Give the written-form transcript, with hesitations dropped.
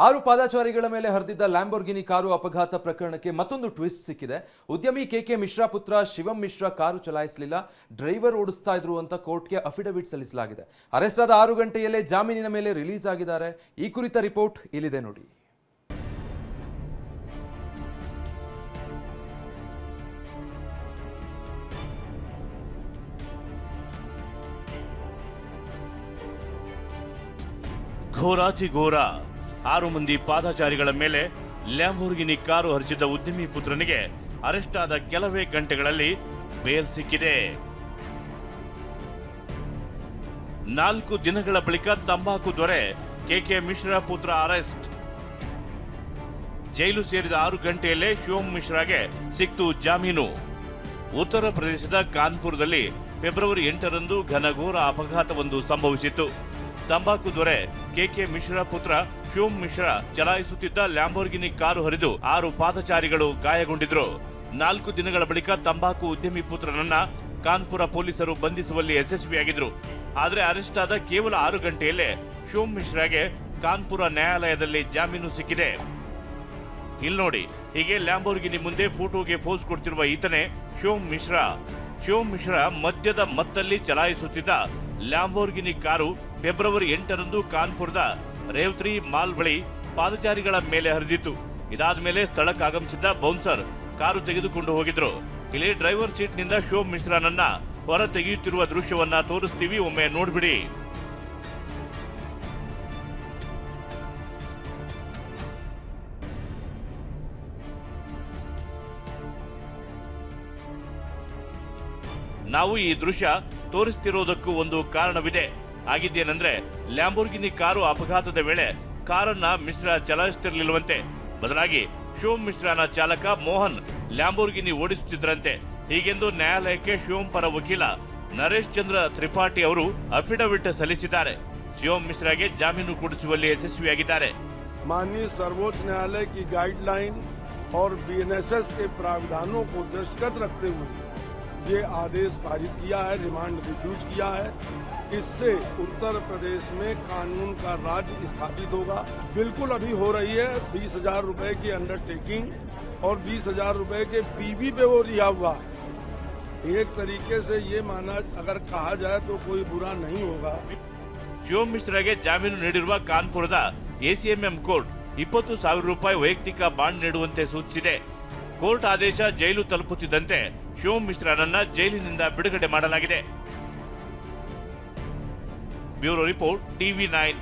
6 ಪಾದಚಾರಿಗಳ ಮೇಲೆ ಹರಿದಿದ್ದ Lamborghini car ಅಪಘಾತ ಪ್ರಕರಣಕ್ಕೆ ಮತ್ತೊಂದು ಟ್ವಿಸ್ಟ್ ಸಿಕ್ಕಿದೆ. ಉದ್ಯಮಿ ಕೆಕೆ ಮಿಶ್ರಾ ಪುತ್ರ ಶಿವಂ ಮಿಶ್ರಾ ಕಾರು ಚಲಾಯಿಸಲಿಲ್ಲ, ಡ್ರೈವರ್ ಓಡಿಸ್ತಾ ಇದ್ರು ಅಂತ ಕೋರ್ಟ್ಗೆ ಅಫಿಡವಿಟ್ ಸಲ್ಲಿಸಲಾಗಿದೆ. ಅರೆಸ್ಟ್ ಆದ 6 ಗಂಟೆಯಲ್ಲೇ ಜಾಮೀನಿನ ಮೇಲೆ ರಿಲೀಸ್ ಆಗಿದ್ದಾರೆ. ಈ ಕುರಿತ ರಿಪೋರ್ಟ್ ಇಲ್ಲಿದೆ ನೋಡಿ. ಘೋರಾತಿ ಘೋರ 6 ಮಂದಿ ಪಾದಚಾರಿಗಳ ಮೇಲೆ ಲ್ಯಾಂಬೋರ್ಗಿನಿ ಕಾರು ಹರಿಸಿದ್ದ ಉದ್ಯಮಿ ಪುತ್ರನಿಗೆ ಅರೆಸ್ಟ್ ಆದ ಕೆಲವೇ ಗಂಟೆಗಳಲ್ಲಿ ಬೇಲ್ ಸಿಕ್ಕಿದೆ. 4 ದಿನಗಳ ಬಳಿಕ ತಂಬಾಕು ದೊರೆ ಕೆಕೆ ಮಿಶ್ರಾ ಪುತ್ರ ಅರೆಸ್ಟ್. ಜೈಲು ಸೇರಿದ 6 ಗಂಟೆಯಲ್ಲೇ ಶಿವಂ ಮಿಶ್ರಾಗೆ ಸಿಕ್ತು ಜಾಮೀನು. ಉತ್ತರ ಪ್ರದೇಶದ ಕಾನ್ಪುರದಲ್ಲಿ ಫೆಬ್ರವರಿ 8ರಂದು ಘನಘೋರ ಅಪಘಾತವೊಂದು ಸಂಭವಿಸಿತು. ತಂಬಾಕು ದೊರೆ ಕೆಕೆ ಮಿಶ್ರಾ ಪುತ್ರ ಶಿವಂ ಮಿಶ್ರಾ ಚಲಾಯಿಸುತ್ತಿದ್ದ ಲ್ಯಾಂಬೋರ್ಗಿನಿ ಕಾರು ಹರಿದು 6 ಪಾದಚಾರಿಗಳು ಗಾಯಗೊಂಡಿದ್ರು. 4 ದಿನಗಳ ಬಳಿಕ ತಂಬಾಕು ಉದ್ಯಮಿ ಪುತ್ರನನ್ನ ಕಾನ್ಪುರ ಪೊಲೀಸರು ಬಂಧಿಸುವಲ್ಲಿ ಯಶಸ್ವಿಯಾಗಿದ್ರು. ಆದರೆ ಅರೆಸ್ಟ್ ಆದ ಕೇವಲ 6 ಗಂಟೆಯಲ್ಲೇ ಶಿವಂ ಮಿಶ್ರಾಗೆ ಕಾನ್ಪುರ ನ್ಯಾಯಾಲಯದಲ್ಲಿ ಜಾಮೀನು ಸಿಕ್ಕಿದೆ. ಇಲ್ಲಿ ನೋಡಿ, ಹೀಗೆ ಲ್ಯಾಂಬೋರ್ಗಿನಿ ಮುಂದೆ ಫೋಟೋಗೆ ಪೋಸ್ ಕೊಡ್ತಿರುವ ಈತನೇ ಶಿವಂ ಮಿಶ್ರಾ. ಶಿವಂ ಮಿಶ್ರಾ ಮದ್ಯದ ಮತ್ತಲ್ಲಿ ಚಲಾಯಿಸುತ್ತಿದ್ದ ಲ್ಯಾಂಬೋರ್ಗಿನಿ ಕಾರು ಫೆಬ್ರವರಿ 8ರಂದು ಕಾನ್ಪುರದ ರೇವತ್ರಿ ಮಾಲ್ ಬಳಿ ಪಾದಚಾರಿಗಳ ಮೇಲೆ ಹರಿದಿತ್ತು. ಇದಾದ ಮೇಲೆ ಸ್ಥಳಕ್ಕೆ ಆಗಮಿಸಿದ್ದ ಬೌನ್ಸರ್ ಕಾರು ತೆಗೆದುಕೊಂಡು ಹೋಗಿದ್ರು. ಇಲ್ಲಿ ಡ್ರೈವರ್ ಸೀಟ್ನಿಂದ ಶಿವಂ ಮಿಶ್ರಾನನ್ನ ಹೊರ ತೆಗೆಯುತ್ತಿರುವ ದೃಶ್ಯವನ್ನ ತೋರಿಸ್ತೀವಿ, ಒಮ್ಮೆ ನೋಡ್ಬಿಡಿ. ನಾವು ಈ ದೃಶ್ಯ ತೋರಿಸ್ತಿರೋದಕ್ಕೂ ಒಂದು ಕಾರಣವಿದೆ. ಆಗಿದ್ದೇನೆಂದ್ರೆ, ಲ್ಯಾಂಬೋರ್ಗಿನಿ ಕಾರು ಅಪಘಾತದ ವೇಳೆ ಕಾರನ್ನ ಮಿಶ್ರಾ ಚಲಾಯಿಸುತ್ತಿರಲಿಲ್ಲವಂತೆ. ಬದಲಾಗಿ ಶಿವಂ ಮಿಶ್ರಾನ ಚಾಲಕ ಮೋಹನ್ ಲ್ಯಾಂಬೋರ್ಗಿನಿ ಓಡಿಸುತ್ತಿದ್ದರಂತೆ. ಹೀಗೆಂದು ನ್ಯಾಯಾಲಯಕ್ಕೆ ಶಿವಂ ಪರ ವಕೀಲ ನರೇಶ್ ಚಂದ್ರ ತ್ರಿಪಾಠಿ ಅವರು ಅಫಿಡವಿಟ್ ಸಲ್ಲಿಸಿದ್ದಾರೆ. ಶಿವಂ ಮಿಶ್ರಾಗೆ ಜಾಮೀನು ಕೊಡಿಸುವಲ್ಲಿ ಯಶಸ್ವಿಯಾಗಿದ್ದಾರೆ. माननीय सर्वोच्च न्यायालय की गाइडलाइन और बीएनएसएस के प्रावधानों को दृष्टिगत रखते हुए ये आदेश पारित किया है, रिमांड रिफ्यूज किया है। इससे उत्तर प्रदेश में कानून का राज स्थापित होगा। बिल्कुल अभी हो रही है 20,000 रुपए की अंडरटेकिंग और 20,000 रुपए के पीवी पे वो रिहा हुआ है। एक तरीके से ये माना अगर कहा जाए तो कोई बुरा नहीं होगा। ಶಿವಂ ಮಿಶ್ರಾಗೆ ಜಾಮೀನು ನೀಡಿರುವ ಕಾನ್ಪುರದ ಎಸಿಎಂಎಂ ಕೋರ್ಟ್ 20,000 ರೂಪಾಯಿ ವೈಯಕ್ತಿಕ ಬಾಂಡ್ ನೀಡುವಂತೆ ಸೂಚಿಸಿದೆ. ಕೋರ್ಟ್ ಆದೇಶ ಜೈಲು ತಲುಪುತ್ತಿದ್ದಂತೆ ಶಿವಂ ಮಿಶ್ರಾನನ್ನ ಜೈಲಿನಿಂದ ಬಿಡುಗಡೆ ಮಾಡಲಾಗಿದೆ. Bureau report, TV9.